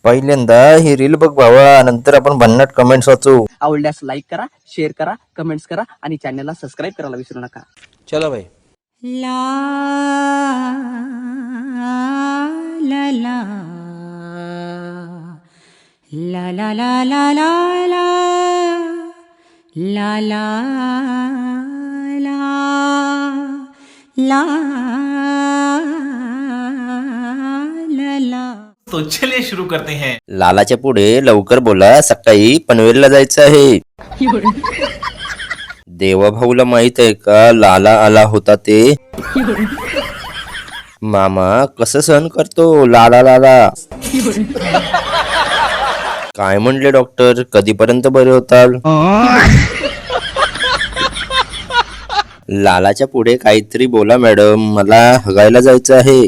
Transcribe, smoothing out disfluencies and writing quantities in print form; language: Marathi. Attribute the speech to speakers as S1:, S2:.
S1: पहिल्यांदा ही रील बघ भावा, नंतर आपण भन्नाट कमेंट्स वाचू.
S2: आवडल्यास लाईक करा, शेअर करा, कमेंट्स करा आणि चॅनलला सबस्क्राईब करायला विसरू नका.
S1: चलो भाई.
S3: ला ला ला ला ला ला ला ला ला ला ला ला ला ला.
S4: तो चलिए शुरू करते हैं.
S1: लालाच्या पुढे लवकर बोला, सकाळी पनवेलला जायचं आहे. देवा भाऊला माहित आहे का लाला आला होता ते? मामा कसं सहन करतो लाला लाला. काय म्हणले डॉक्टर, कधीपर्यंत बरे होताल? लालाच्या पुढे काहीतरी बोला मॅडम, मला हगायला जायचं आहे.